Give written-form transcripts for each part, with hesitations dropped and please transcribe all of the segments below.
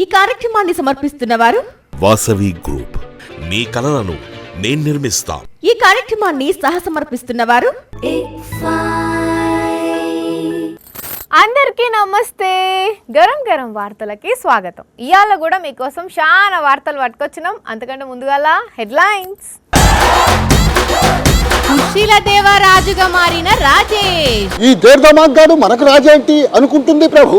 ఈ కార్యక్రమాన్ని సమర్పిస్తున్న వారు వాసవి గ్రూప్. మీ కలలను నేను నిర్మిస్తా. ఈ కార్యక్రమాన్ని సహసమర్పిస్తున్న వారు అందరికీ నమస్తే. గరం గరం వార్తలకి స్వాగతం. ఇవాళ కూడా మీకోసం చాలా వార్తలు పట్టుకొచ్చినాం. అంతకంటే ముందుగాల హెడ్లైన్స్. కుర్చీల దేవరాజుగా మారిన రాజేష్. ఈ దేర్దమాగాడు మనకు రాజేంటి అనుకుంటుంది ప్రభు.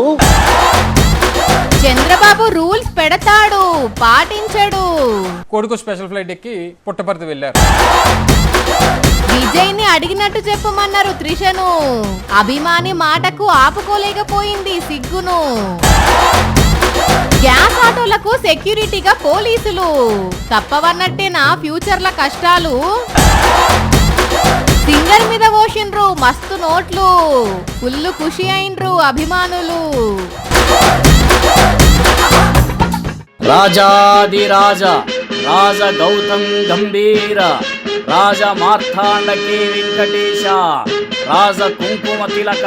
చంద్రబాబు రూల్స్ పెడతాడు, పాటించడు. కొడుకు స్పెషల్ ఫ్లైట్ ఎక్కి పుట్టపర్తి వెళ్లారు. విజయ్ ని అడిగినట్టు చెప్పమన్నారు త్రిషను. అభిమాని మాటకు ఆపుకోలేకపోయింది సిగ్గును. గ్యాస్ ఆటోలకు సెక్యూరిటీగా పోలీసులు. తప్పవన్నట్టేనా ఫ్యూచర్ల కష్టాలు. సింగర్ మీద పోషిండ్రు మస్తు నోట్లు. ఫుల్లు ఖుషి అయినరు అభిమానులు. రాజాదిరాజ రాజ గౌతమ్ గంభీర రాజ మార్తాండకి వెంకటేశ రాజ కుంకుమ తిలక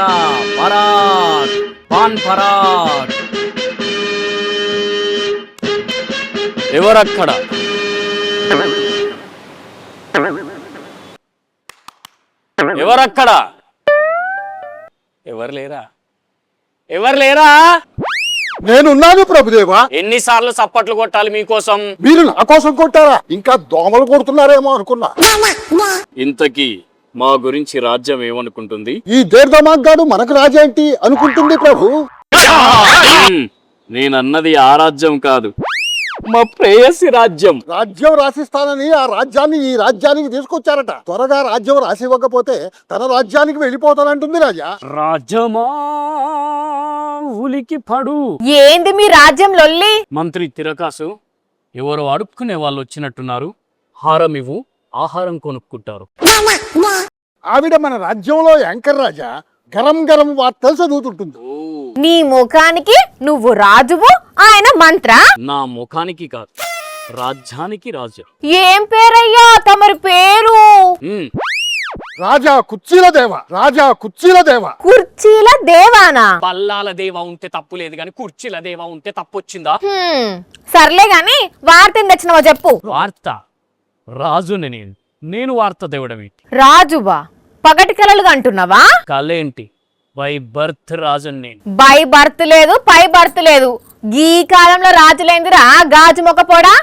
పరాగ్ పాన్ పరాగ్. ఎవరక్కడ? ఎవరక్కడ? ఎవరు లేరా? ఎవరు లేరా? నేనున్నాను ప్రభుదేవా. ఎన్నిసార్లు చప్పట్లు కొట్టాలి మీకోసం? మీరు నా కోసం కొట్టారా? ఇంకా దోమలు కొడుతున్నారేమో అనుకున్నా. ఇంతకీ మా గురించి రాజ్యం ఏమనుకుంటుంది? ఈ దేర్దమాగాడు మనకు రాజేంటి అనుకుంటుంది ప్రభు. నేనన్నది ఆ రాజ్యం కాదు, మా ప్రేయసి రాజ్యం. రాజ్యం రాసిస్తానని ఆ రాజ్యాన్ని ఈ రాజ్యానికి తీసుకొచ్చారట. త్వరగా రాజ్యం రాసివ్వకపోతే తన రాజ్యానికి వెళ్ళిపోతానంటుంది రాజా. రాజ్యమా ఉలికి పడు. ఏంది మీ రాజ్యం లొల్లి? మంత్రి తిరకాసు, ఎవరో అడుక్కునే వాళ్ళు వచ్చినట్టున్నారు. హారం ఇవ్వు, ఆహారం కొనుక్కుంటారు. ఆవిడ మన రాజ్యంలో యాంకర్ రాజా. గరం గరం వార్తలు చదువుతుంటుంది. నీ ముఖానికి నువ్వు రాజువు, ఆయన మంత్ర. నా ముఖానికి కాదు, రాజ్యానికి రాజు. ఏం పేరయ్యా తమరి పేరు? రాజా కుర్చీల దేవ. రాజా కుర్చీల దేవ. కుర్చీల దేవానా? బల్లాల దేవా ఉంటే తప్పు లేదు గాని కుర్చీల దేవా ఉంటే తప్పు వచ్చిందా? సర్లే గాని వార్త తెచ్చినవో చెప్పు. వార్త? రాజుని నేను వార్త దేవడం ఏంటి? రాజువా? పగటి కలలు అంటున్నావా? కలేంటి? బై బర్త్ రాజుని నేను. బై బర్త్ లేదు, పై బర్త్ లేదు. ఈ కాలంలో రాజులేందిరా గాజు మొక్కపోడా.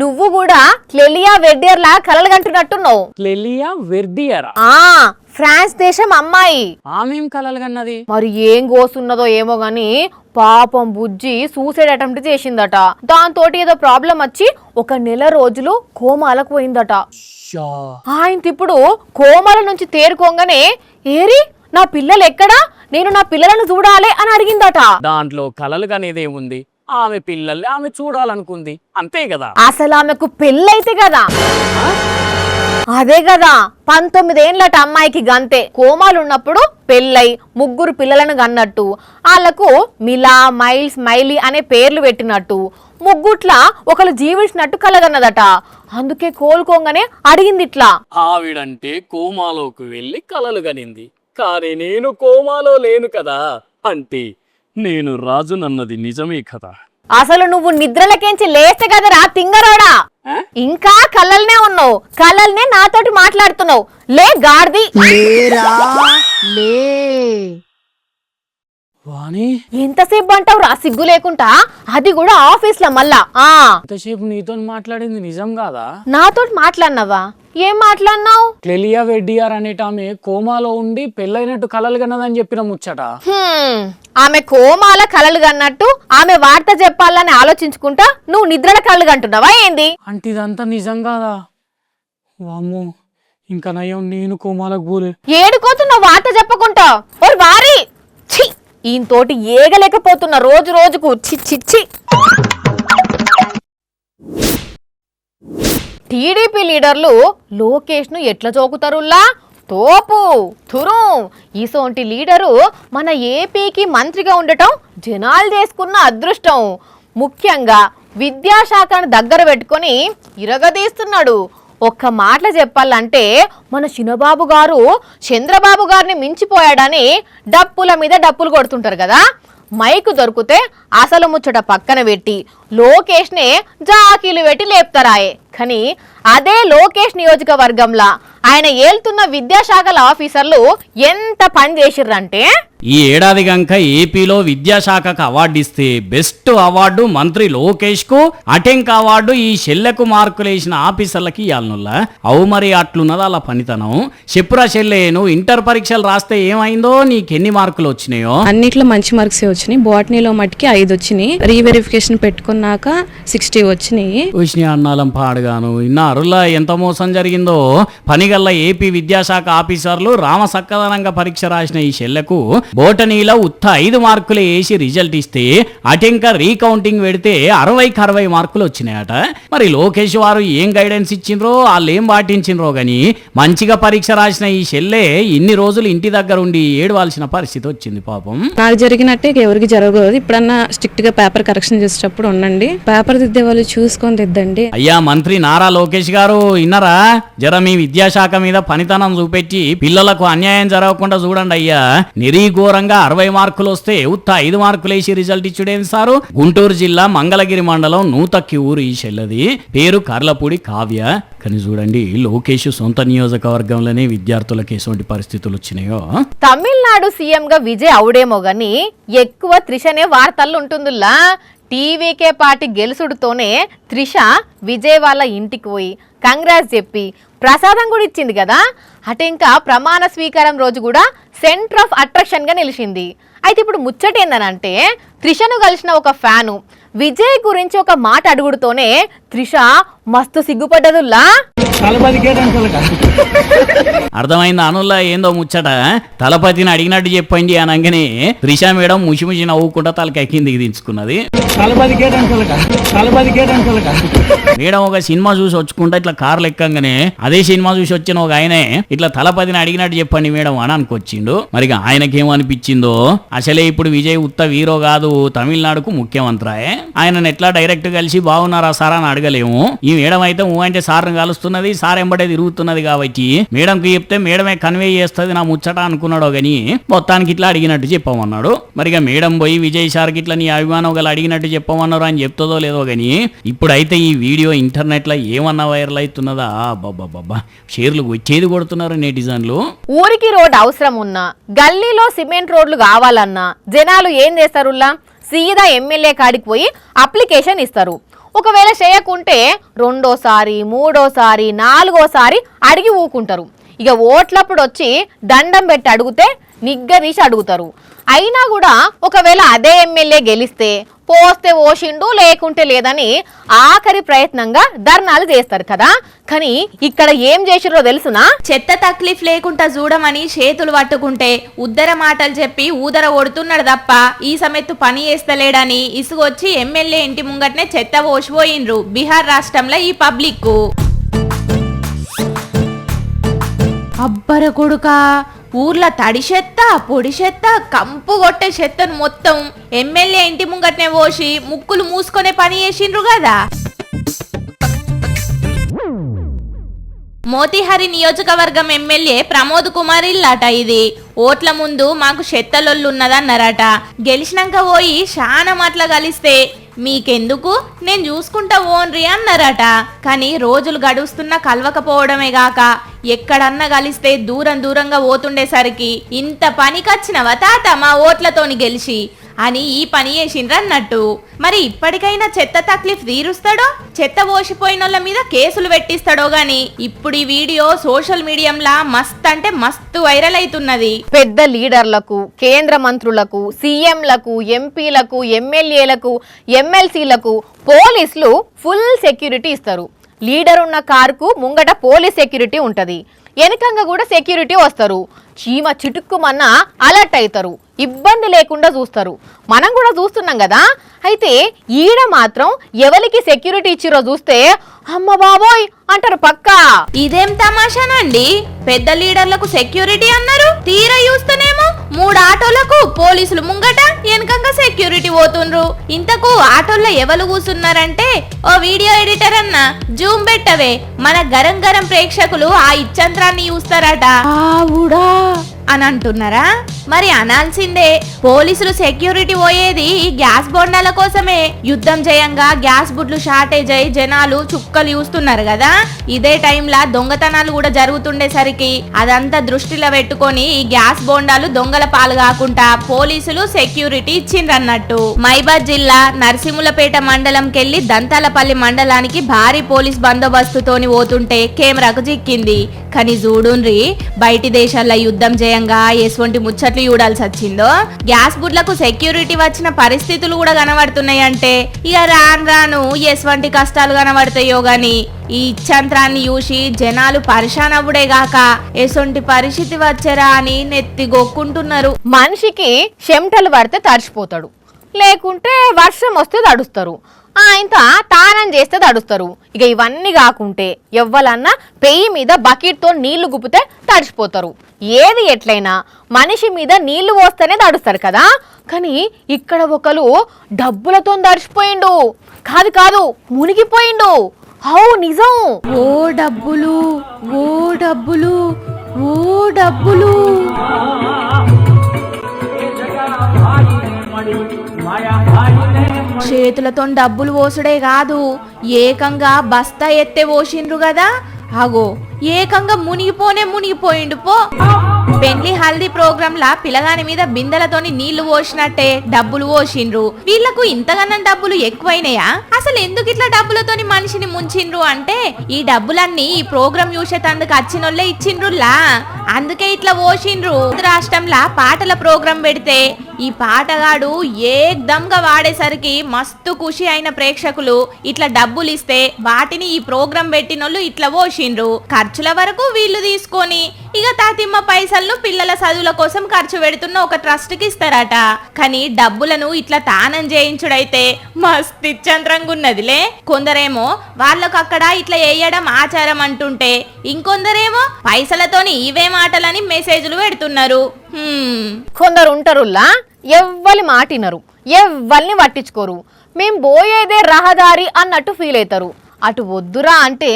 నువ్వు కూడా క్లెలియా వెడ్డియర్ లా కలలు కంటున్నట్టున్నావు. క్లెలియా వెర్డియరా? ఫ్రాన్స్ దేశం అమ్మాయి. ఆమెం కలలు కన్నది? మరి ఏం గోసున్నదో ఏమో గాని పాపం బుజ్జి సూసైడ్ అటెంప్ట్ చేసిందట. దాంతో ఏదో ప్రాబ్లం వచ్చి 1 నెల రోజులు కోమాలకు పోయిందట. ఆయన ఇప్పుడు కోమాల నుంచి తేరుకోగానే ఏరి నా పిల్లలు ఎక్కడా, నేను నా పిల్లలను చూడాలి అని అడిగిందట. దాంట్లో కలలు కనేదేముంది? ఆమె పిల్లల్ని ఆమె చూడాలనుకుంది, అంతే కదా. అసలు ఆమెకు పెళ్ళైతే కదా. అదే కదా 19 ఏళ్ళట అమ్మాయికి. గంతే కోమాలున్నప్పుడు పెళ్ళై 3 పిల్లలను కన్నట్టు. వాళ్ళకు మిలా, మైల్స్, మైలీ అనే పేర్లు పెట్టినట్టు. ముగ్గుట్లా ఒకరు జీవించినట్టు కలగన్నదట. అందుకే కోలుకోగానే అడిగింది ఇట్లా. ఆవిడంటే కోమాలోకి వెళ్ళి కలలు కనింది, కానీ నేను కోమాలో లేను కదా. అంటే నేను రాజునన్నది నిజమే కదా. అసలు నువ్వు నిద్రలకేంచి లేస్తే కదరా తింగరోడా. ఇంకా కలల్నే ఉన్నావు, కలల్నే నాతోటి మాట్లాడుతున్నావు. లే గాడిది. వాణి, ఎంతసేపు అంటావు రా సిగ్గు లేకుండా? అది కూడా ఆఫీస్ లో మళ్ళా. ఎంతసేపు నీతో మాట్లాడింది నిజం కాదా? నాతోటి మాట్లాడినావా? ఏం మాట్లాడినావు? క్లెలియా వెడ్డియార్ అనేట ఆమె కోమాలో ఉండి పెళ్ళైనట్టు కలలు కన్నదని చెప్పిన ముచ్చట. ఆమె కోమాల కలలు కన్నట్టు ఆమె వార్త చెప్పాలని ఆలోచించుకుంటా నువ్వు నిద్రల కలలు కంటున్నావా ఏంది? అంటే ఇదంతా నిజం కాదా? వామ్మో, ఇంకా నయం నేను కోమాలకు పోలే. ఏడుకోతున్నావు వార్త చెప్పకుంటా? ఓ వారి ఈయనతోటి ఏగలేకపోతున్నా రోజు రోజుకు. చిచ్చి. టీడీపీ లీడర్లు లోకేష్ ను ఎట్లా చోకుతారుల్లా? తోపు తురు. ఈసోంటి లీడరు మన ఏపీకి మంత్రిగా ఉండటం జనాలు చేసుకున్న అదృష్టం. ముఖ్యంగా విద్యాశాఖను దగ్గర పెట్టుకొని ఇరగదీస్తున్నాడు. ఒక్క మాటలు చెప్పాలంటే మన చిన్నబాబు గారు చంద్రబాబు గారిని మించిపోయాడని డప్పుల మీద డప్పులు కొడుతుంటారు కదా. మైకు దొరికితే అసలు ముచ్చట పక్కన పెట్టి లోకేష్నే జాకీలు పెట్టి లేపుతారాయే. కానీ అదే లోకేష్ నియోజకవర్గంలో ఆయన ఏల్తున్న విద్యాశాఖల ఆఫీసర్లు ఎంత పని చేసిర్రంటే, ఈ ఏడాది గంక ఏపీలో విద్యాశాఖకు అవార్డు ఇస్తే బెస్ట్ అవార్డు మంత్రి లోకేష్ కు, అటెంక్ అవార్డు ఈ షెల్లెకు మార్కులు వేసిన ఆఫీసర్లకి ఇవ్వాలనుల్లా. అవు మరి అట్లున్నది అలా పనితనం. చెప్పురా షెల్లే, నువ్వు ఇంటర్ పరీక్షలు రాస్తే ఏమైందో, నీకెన్ని మార్కులు వచ్చినాయో? అన్నిట్లో మంచి మార్క్స్ వచ్చినాయి. బాటనీలో మటుకి 5 వచ్చినాయి. రీవెరిఫికేషన్ పెట్టుకున్నాక 60 వచ్చినాయి. వచ్చినాయి అన్నాలం పాడుగాను. ఇన్నారులా ఎంత మోసం జరిగిందో. పనిగల్ల ఏపీ విద్యాశాఖ ఆఫీసర్లు రామసక్కదనంగా పరీక్ష రాసిన ఈ షెల్లెకు బోటనీలో ఉత్త 5 మార్కులు వేసి రిజల్ట్ ఇస్తే అటెంక రీకౌంటింగ్ పెడితే 60కి 60 మార్కులు వచ్చినాయట. మరి లోకేష్ వారు ఏం గైడెన్స్ ఇచ్చిండ్రో, వాళ్ళు ఏం పాటించిండ్రో గాని మంచిగా పరీక్ష రాసిన ఈ షెల్లే ఇన్ని రోజులు ఇంటి దగ్గర ఉండి ఏడవాల్సిన పరిస్థితి వచ్చింది పాపం. నాకు జరిగినట్టే ఎవరికి జరగదు. ఇప్పుడన్నా స్ట్రిక్ట్ గా పేపర్ కరెక్షన్ చేసేటప్పుడు ఉండండి. పేపర్ దిద్దే వాళ్ళు చూసుకొని దిద్దండి. అయ్యా మంత్రి నారా లోకేష్ గారు, ఇన్నరా జర మీ విద్యాశాఖ మీద పనితనం చూపెట్టి పిల్లలకు అన్యాయం జరగకుండా చూడండి అయ్యా. ఘోరంగా 60 మార్కులు వస్తే ఉత్త 5 మార్కులు వేసి రిజల్ట్ ఇచ్చుడేం సారు? గుంటూరు జిల్లా మంగళగిరి మండలం నూతక్కి ఊరు ఈ షెల్లది. పేరు కర్లపూడి కావ్య. కానీ చూడండి, లోకేష్ సొంత నియోజకవర్గంలోనే విద్యార్థులకు ఎటువంటి పరిస్థితులు వచ్చినాయో. తమిళనాడు సీఎం గా విజయ్ అవుడేమో గాని ఎక్కువ త్రిషనే వార్తల్లో ఉంటుందిలా. టీవీకే పార్టీ గెలుసుడుతోనే త్రిష విజయ్ వాళ్ళ ఇంటికి పోయి కంగ్రాట్స్ చెప్పి ప్రసాదం కూడా ఇచ్చింది కదా. అటు ఇంకా ప్రమాణ స్వీకారం రోజు కూడా సెంటర్ ఆఫ్ అట్రాక్షన్ గా నిలిచింది. అయితే ఇప్పుడు ముచ్చట ఏందనంటే, త్రిషను కలిసిన ఒక ఫ్యాను విజయ్ గురించి ఒక మాట అడుగుడుతోనే త్రిష మస్తు సిగ్గుపడ్డదుల్లా. అర్థమైంది అనుల్లా ఏందో ముచ్చట. తలపతిని అడిగినట్టు చెప్పండి అనగానే త్రిష మేడం ముషిముషి నవ్వుకుంటా తలకాయ కిందికి దించుకున్నది. మేడం ఒక సినిమా చూసి వచ్చుకుంటా ఇట్లా కార్లు ఎక్కంగానే అదే సినిమా చూసి వచ్చిన ఒక ఆయనే ఇట్లా తలపతిని అడిగినట్టు చెప్పండి మేడం అని అనుకొచ్చిండు. మరి ఆయనకేమనిపించిందో, అసలే ఇప్పుడు విజయ్ ఉత్త వీరో కాదు, తమిళనాడుకు ముఖ్యమంత్రి. ఆయనను ఎట్లా డైరెక్ట్ కలిసి బాగున్నారా సార్ అని అడగలేము. ఈ మేడం అయితే అంటే సార్ని కలుస్తున్నది, సార్ ఎంబడే తిరుగుతున్నది కాబట్టి మేడంకి చెప్తే మేడమే కన్వే చేస్తుంది నా ముచ్చట అనుకున్నాడో గాని మొత్తానికి ఇట్లా అడిగినట్టు చెప్పమన్నాడు. మరిగా మేడం పోయి విజయ్ సార్కి ఇట్లా నీ అభిమానం గల అడిగినట్టు చెప్పమన్నారు అని చెప్తుందో లేదో గాని ఇప్పుడైతే ఈ వీడియో ఇంటర్నెట్ లో ఏమన్నా వైరల్ అవుతున్నదా, బాబా షేర్లు వచ్చేది కొడుతున్నారు నెటిజన్లు. ఊరికి రోడ్ అవసరం ఉన్నా, గల్లీలో సిమెంట్ రోడ్లు కావాలన్నా జనాలు ఏం చేస్తారులా, సీదా ఎమ్మెల్యే కాడికి పోయి అప్లికేషన్ ఇస్తారు. ఒకవేళ చేయకుంటే 2వ సారి 3వ సారి 4వ సారి అడిగి ఊకుంటారు. ఇక ఓట్లప్పుడు వచ్చి దండం పెట్టి అడిగితే నిగ్గదీసి అడుగుతారు. అయినా కూడా ఒకవేళ అదే ఎమ్మెల్యే గెలిస్తే పోస్తే ఓషిండు లేకుంటే లేదని ఆఖరి ప్రయత్నంగా ధర్నాలు చేస్తారు కదా. కానీ ఇక్కడ ఏం చేసిరో తెలుసునా? చెత్త తక్లీఫ్ లేకుండా చూడమని చేతులు పట్టుకుంటే ఉద్దర మాటలు చెప్పి ఊదర ఒడుతున్నాడు తప్ప ఈ సమెత్తు పని చేస్తలేడని ఇసుగొచ్చి ఎమ్మెల్యే ఇంటి ముంగట్నే చెత్త పోసిపోయిండ్రు బీహార్ రాష్ట్రంలో ఈ పబ్లిక్. అబ్బర కొడుకా, ఊర్లో తడి చెత్త పొడి చెత్త కంపు కొట్టే చెత్తను మొత్తం ఎమ్మెల్యే ఇంటి ముంగట్నే పోసి ముక్కులు మూసుకునే పని చేసిండ్రు కదా. మోతిహారి నియోజకవర్గం ఎమ్మెల్యే ప్రమోద్ కుమార్ ఇల్లాట ఇది. ఓట్ల ముందు మాకు చెత్తలొల్లున్నదన్నారట. గెలిచినాక పోయి చాలా మాటలు కలిస్తే మీకెందుకు నేను చూసుకుంటా ఓన్రి అన్నారట. కానీ రోజులు గడుస్తున్నా కలవకపోవడమే గాక ఎక్కడన్నా కలిస్తే దూరంగా పోతుండేసరికి ఇంత పనికొచ్చినవా తాత మా ఓట్లతోని గెలిచి అని ఈ పని చేసిండ్రన్నట్టు. మరి ఇప్పటికైనా చెత్త తక్లీఫ్ తీరుస్తాడో, చెత్త పోసిపోయినోళ్ళ మీద కేసులు పెట్టిస్తాడో గాని ఇప్పుడు ఈ వీడియో సోషల్ మీడియంలా మస్త్ అంటే మస్తు వైరల్ అవుతున్నది. పెద్ద లీడర్లకు, కేంద్ర మంత్రులకు, సీఎంలకు, ఎంపీలకు, ఎమ్మెల్యేలకు, ఎమ్మెల్సీలకు పోలీసులు ఫుల్ సెక్యూరిటీ ఇస్తారు. లీడర్ ఉన్న కారుకు ముంగట పోలీస్ సెక్యూరిటీ ఉంటది, వెనకంగా కూడా సెక్యూరిటీ వస్తారు. చీమ చిటుక్కుమన్నా అలర్ట్ అవుతారు, ఇబ్బంది లేకుండా చూస్తారు. మనం కూడా చూస్తున్నాం కదా. అయితే ఈడ మాత్రం ఎవరికి సెక్యూరిటీ ఇచ్చిరో చూస్తే అమ్మ బాబోయ్ అంటారు పక్కా. ఇదేం తమాషానండి, పెద్ద లీడర్లకు సెక్యూరిటీ అన్నారు, తీరా చూస్తేనేమో 3 ఆటోలకు పోలీసులు ముంగట వెనకంగా సెక్యూరిటీ పోతుండ్రు. ఇంతకు ఆటోల్లో ఎవరు కూర్చున్నారంటే ఓ వీడియో ఎడిటర్ అన్న జూమ్ పెట్టవే, మన గరం గరం ప్రేక్షకులు ఆ ఇచ్చంత్రాన్ని చూస్తారట. అని అంటున్నారా? మరి అనాల్సిందే. పోలీసులు సెక్యూరిటీ పోయేది ఈ గ్యాస్ బొండాల కోసమే. యుద్ధం చేయంగా గ్యాస్ బుడ్లు షార్టేజ్ అయి జనాలు చుక్కలు చూస్తున్నారు కదా. ఇదే టైంలా దొంగతనాలు కూడా జరుగుతుండేసరికి అదంతా దృష్టిలో పెట్టుకొని ఈ గ్యాస్ బొండాలు దొంగల పాలు కాకుండా పోలీసులు సెక్యూరిటీ ఇచ్చిండ్రన్నట్టు. మైబాద్ జిల్లా నరసింహులపేట మండలంకెళ్లి దంతాలపల్లి మండలానికి భారీ పోలీస్ బందోబస్తుతోని పోతుంటే కెమెరాకు చిక్కింది. కానీ చూడుండ్రి, బయటి దేశాల్లో యుద్ధం చేయంగా ఎటువంటి ముచ్చట్లు చూడాల్సి వచ్చిందో. గ్యాస్ బుడ్లకు సెక్యూరిటీ వచ్చిన పరిస్థితులు కూడా కనబడుతున్నాయంటే ఇక రాను ఎటువంటి కష్టాలు కనబడతాయో గాని ఈ ఇచ్చంత్రాన్ని చూసి జనాలు పరిశాన్ అవ్వడే గాక ఎసొంటి పరిస్థితి వచ్చారా అని నెత్తి గొక్కుంటున్నారు. మనిషికి చెమటలు పడితే తడిచిపోతాడు, లేకుంటే వర్షం వస్తే తడుస్తారు, ఇంత తానం చేస్తే తడుస్తారు. ఇక ఇవన్నీ కాకుంటే ఎవ్వలన్నా పెయ్యి మీద బకెట్తో నీళ్లు గుప్పితే తడిచిపోతారు. ఏది ఎట్లయినా మనిషి మీద నీళ్లు పోస్తేనే తడుస్తారు కదా. కానీ ఇక్కడ ఒకరు డబ్బులతో తడిచిపోయిండు. కాదు మునిగిపోయిండు. నిజం. ఓ డబ్బులు, ఓ డబ్బులు, ఓ డబ్బులు. చేతులతో డబ్బులు పోసుడే కాదు, ఏకంగా బస్తా ఎత్తే పోసిండ్రు కదా. అగో ఏకంగా మునిగిపోయిండు పో. పెండ్లి హల్దీ ప్రోగ్రామ్ లా పిల్లగాని మీద బిందెలతోని నీళ్లు పోసినట్టే డబ్బులు పోసిండ్రు. వీళ్లకు ఇంతగానం డబ్బులు ఎక్కువైనాయా? అసలు ఎందుకు ఇట్లా డబ్బులతోని మనిషిని ముంచిండ్రు అంటే ఈ డబ్బులన్నీ ఈ ప్రోగ్రామ్ చూసేటందుకు వచ్చినోళ్ళే ఇచ్చిండ్రులా, అందుకే ఇట్లా పోసిండ్రు. రాష్ట్రంలా పాటల ప్రోగ్రాం పెడితే ఈ పాటగాడు ఏకదంగా వాడేసరికి మస్తు ఖుషి అయిన ప్రేక్షకులు ఇట్లా డబ్బులు ఇస్తే వాటిని ఈ ప్రోగ్రాం పెట్టినోళ్ళు ఇట్లా పోసిండ్రు. ఖర్చుల వరకు వీళ్ళు తీసుకొని ఇక తాతిమ్మ పైసలను పిల్లల చదువుల కోసం ఖర్చు పెడుతున్న ఒక ట్రస్ట్ కి ఇస్తారట. కానీ డబ్బులను ఇట్లా తానం చేయించుడైతే మస్తు ఇచ్చంత్రంగా ఉన్నదిలే. కొందరేమో వాళ్ళకు అక్కడ ఇట్లా వేయడం ఆచారం అంటుంటే, ఇంకొందరేమో పైసలతోని ఇవే మాటలని మెసేజ్లు పెడుతున్నారు. కొందరు ఉంటారులా ఎవ్వరి మాటినరు, ఎవ్వరిని పట్టించుకోరు. మేం పోయేదే రహదారి అన్నట్టు ఫీల్ అవుతారు. అటు వద్దురా అంటే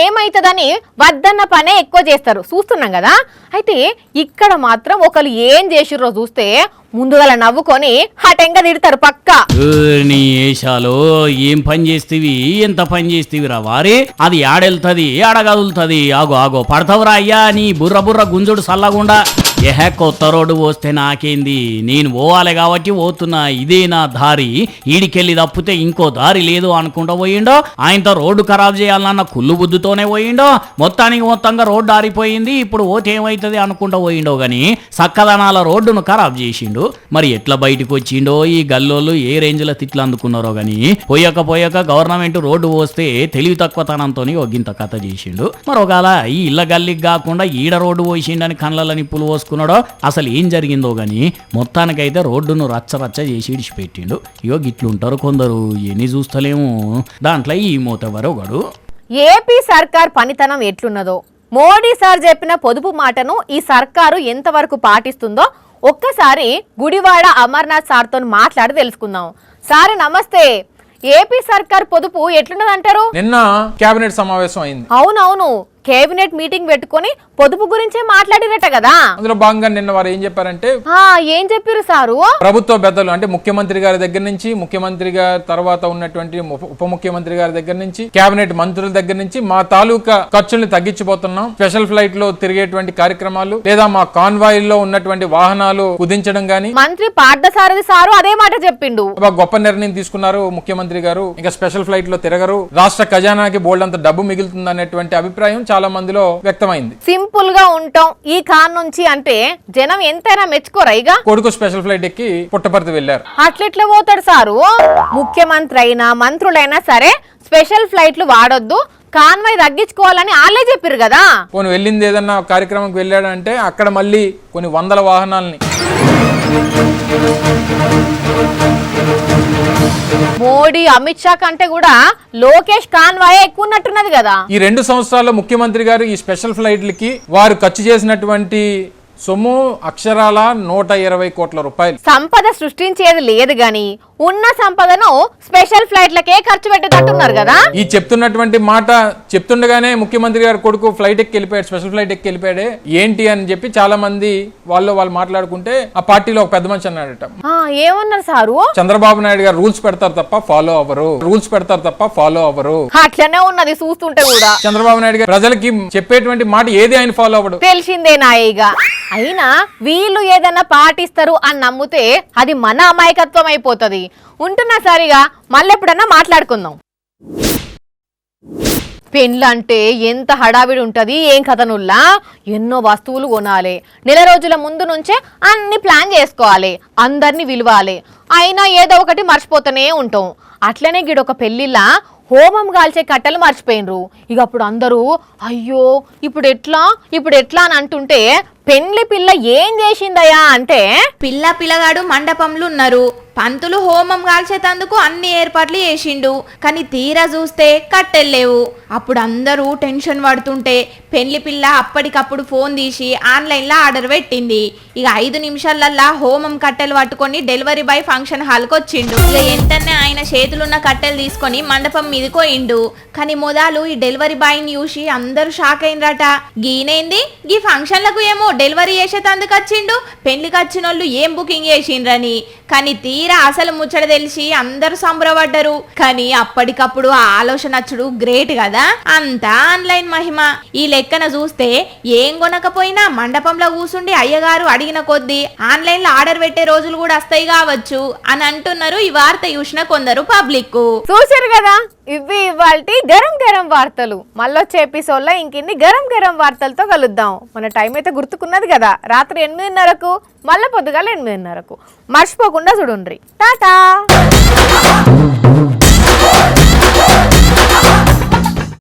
ఏమైతుందని వద్దన్న పనే ఎక్కువ చేస్తారు. చూస్తున్నాం కదా. అయితే ఇక్కడ మాత్రం ఒకరు ఏం చేసిర్రో చూస్తే ముందుగల నవ్వుకొని హఠంగా తిడతారు పక్క. నీ ఏషాలో ఏం పని చేస్తేవి, ఎంత పని చేస్తేవిరా వారే. అది ఆడెళ్తది, ఆడగదులుతుంది. ఆగో పడతావురా అయ్యా నీ బుర్ర గుంజుడు సల్లగుండా. కొత్త రోడ్డు పోస్తే నాకేంది, నేను పోవాలి కాబట్టి పోతున్నా, ఇదే నా దారి, ఈడికెళ్ళి తప్పితే ఇంకో దారి లేదు అనుకుంటా పోయిండో. ఆయనతో రోడ్డు ఖరాబ్ చేయాలన్న కుళ్ళు బుద్ధితోనే పోయిండో. మొత్తంగా రోడ్డు ఆరిపోయింది, ఇప్పుడు ఓతే ఏమైతుంది అనుకుంటా పోయిండో గాని సక్కదనాల రోడ్డును ఖరాబ్ చేసిండు. మరి ఎట్లా బయటకు వచ్చిండో ఈ గల్లోళ్ళు ఏ రేంజ్లో తిట్లు అందుకున్నారో గాని పోయాక గవర్నమెంట్ రోడ్డు పోస్తే తెలివి తక్కువతనంతో గింత కథ చేసిండు. మరి ఒకవేళ ఈ ఇళ్ళ గల్లికి కాకుండా ఈడ రోడ్డు పోసిండని కళ్ళ నిప్పులు పోసుకున్నాడో అసలు ఏం జరిగిందో గాని మొత్తానికైతే రోడ్డును రచ్చ చేసి ఇడిచిపెట్టిండు. ఇగో గిట్లుంటారు కొందరు, ఎన్ని చూస్తలేము. దాంట్లో ఈ మోతెవరొకడు. ఏపీ సర్కార్ పనితనం ఎట్లున్నదో, మోడీ సార్ చెప్పిన పొదుపు మాటను ఈ సర్కారు ఎంతవరకు పాటిస్తుందో ఒక్కసారి గుడివాడ అమర్నాథ్ సార్తో మాట్లాడి తెలుసుకుందాం. సార్ నమస్తే. ఏపీ సర్కార్ పొదుపు ఎట్లున్నదంటారు? నిన్న కేబినెట్ సమావేశం అయింది. అవునవును, కేబినెట్ మీటింగ్ పెట్టుకొని పొదుపు గురించే మాట్లాడిరట కదా. అందులో భాగంగా నిన్న వారు ఏం చెప్పారంటే, ఏం చెప్పారు సారు? ప్రభుత్వ పెద్దలు అంటే ముఖ్యమంత్రి గారి దగ్గర నుంచి, ముఖ్యమంత్రి గారి తర్వాత ఉన్నటువంటి ఉప ముఖ్యమంత్రి గారి దగ్గర నుంచి, కేబినెట్ మంత్రుల దగ్గర నుంచి మా తాలూకా ఖర్చుల్ని తగ్గించబోతున్నాం. స్పెషల్ ఫ్లైట్ లో తిరిగేటువంటి కార్యక్రమాలు లేదా మా కాన్వాయ్ లో ఉన్నటువంటి వాహనాలు కుదించడం గాని. మంత్రి పార్థసారథి సారు అదే మాట చెప్పిండు. గొప్ప నిర్ణయం తీసుకున్నారు ముఖ్యమంత్రి గారు. ఇంకా స్పెషల్ ఫ్లైట్ లో తిరగరు, రాష్ట్ర ఖజానాకి బోల్డ్ అంత డబ్బు మిగులుతుంది అనేటువంటి అభిప్రాయం చాలా మందిలో వ్యక్తమైంది. సింపుల్ గా ఉంటాం ఈ కాన్ నుంచి అంటే జనం ఎంతైనా మెచ్చుకోరైగా. కొడుకు స్పెషల్ ఫ్లైట్ ఎక్కి పుట్టపర్తి వెళ్లారు. అట్లెట్లా పోతాడు సారు? ముఖ్యమంత్రి అయినా మంత్రులైనా సరే స్పెషల్ ఫ్లైట్లు వాడొద్దు, కాన్వాయ్ తగ్గించుకోవాలని వాళ్ళే చెప్పారు కదా. పోనీ వెళ్ళింది ఏదన్నా కార్యక్రమంకి వెళ్ళాడంటే అక్కడ మళ్ళీ కొన్ని వందల వాహనాలని. మోడీ అమిత్ షా కంటే కూడా లోకేష్ కాన్వాయ్ ఎక్కువ ఉన్నట్టున్నది కదా. ఈ 2 సంవత్సరాల్లో ముఖ్యమంత్రి గారు ఈ స్పెషల్ ఫ్లైట్లకి వారు ఖర్చు చేసినటువంటి సొమ్ము అక్షరాల 120 కోట్ల రూపాయలు. సంపద సృష్టించేది లేదు గాని ఉన్న సంపదను స్పెషల్ ఫ్లైట్లకే ఖర్చు పెట్టేటట్టున్నారు కదా. ఈ చెప్తున్నటువంటి మాట చెప్తుండగానే ముఖ్యమంత్రి గారు కొడుకు ఫ్లైట్ ఎక్కి వెళ్ళిపోయాడు, స్పెషల్ ఫ్లైట్ ఎక్కి వెళ్ళిపోయాడే ఏంటి అని చెప్పి చాలా మంది వాళ్ళు మాట్లాడుకుంటే ఆ పార్టీలో ఒక పెద్ద మనిషి అన్నాడట, ఏమన్నారు సారు? చంద్రబాబు నాయుడు గారు రూల్స్ పెడతారు తప్ప ఫాలో అవ్వరు. అట్లనే ఉన్నది చూస్తుంటే కూడా. చంద్రబాబు నాయుడు గారు ప్రజలకి చెప్పేటువంటి మాట ఏది ఆయన ఫాలో అవ్వడు. తెలిసిందే నాయిగా. అయినా వీళ్ళు ఏదన్నా పాటిస్తారు అని నమ్మితే అది మన అమాయకత్వం అయిపోతుంది. ఉంటున్నా సరిగా మళ్ళెప్పుడన్నా మాట్లాడుకుందాం. పెళ్ళంటే ఎంత హడావిడి ఉంటది, ఏం కథనుల్లా. ఎన్నో వస్తువులు కొనాలి, నెల రోజుల ముందు నుంచే అన్ని ప్లాన్ చేసుకోవాలి, అందరినీ పిలవాలి. అయినా ఏదో ఒకటి మర్చిపోతూనే ఉంటాం. అట్లనే గిడొక పెళ్లిలా హోమం కాల్చే కట్టెలు మర్చిపోయినరు. ఇక అప్పుడు అందరూ అయ్యో ఇప్పుడు ఎట్లా అని అంటుంటే పెండ్లి పిల్ల ఏం చేసిందయ్యా అంటే, పిల్లగాడు మండపంలో ఉన్నారు, పంతులు హోమం కాల్చేతందుకు అన్ని ఏర్పాట్లు చేసిండు, కానీ తీరా చూస్తే కట్టెల్లేవు. అప్పుడు అందరూ టెన్షన్ పడుతుంటే పెళ్లి పిల్ల అప్పటికప్పుడు ఫోన్ తీసి ఆన్లైన్లో ఆర్డర్ పెట్టింది. ఇక 5 నిమిషాలల్లా హోమం కట్టెలు పట్టుకొని డెలివరీ బాయ్ ఫంక్షన్ హాల్కి వచ్చిండు. ఇక వెంటనే ఆయన చేతులున్న కట్టెలు తీసుకొని మండపం మీదకి పోయిండు. కానీ మొదలు ఈ డెలివరీ బాయ్ని చూసి అందరూ షాక్ అయినరట. గీనేంది గీ ఫంక్షన్లకు ఏమో డెలివరీ చేసేటందుకు వచ్చిండు, పెళ్లికి వచ్చిన వాళ్ళు ఏం బుకింగ్ చేసిండ్రని. కానీ తీరా అసలు ముచ్చట తెలిసి అందరూ సంబరపడ్డరు. కానీ అప్పటికప్పుడు ఆ ఆలోచన వచ్చుడు గ్రేట్ కదా. అంతా ఆన్లైన్ మహిమ. ఈ లెక్కన చూస్తే ఏం కొనకపోయినా మండపంలో కూసుండి అయ్యగారు అడిగిన కొద్దీ ఆన్లైన్ లో ఆర్డర్ పెట్టే రోజులు కూడా వస్తాయి కావచ్చు అని అంటున్నారు ఈ వార్త చూసిన కొందరు పబ్లిక్. చూసారు కదా, ఇవి ఇవాల్టి గరం గరం వార్తలు. మళ్ళొచ్చే ఎపిసోడ్ లో ఇంకిన్ని గరం గరం వార్తలతో కలుద్దాం. మన టైం అయితే గుర్తుకున్నది కదా, రాత్రి 8:30కు, మళ్ళీ పొద్దుగాల 8:30కు. మర్చిపోకుండా చూడుండ్రి. టాటా.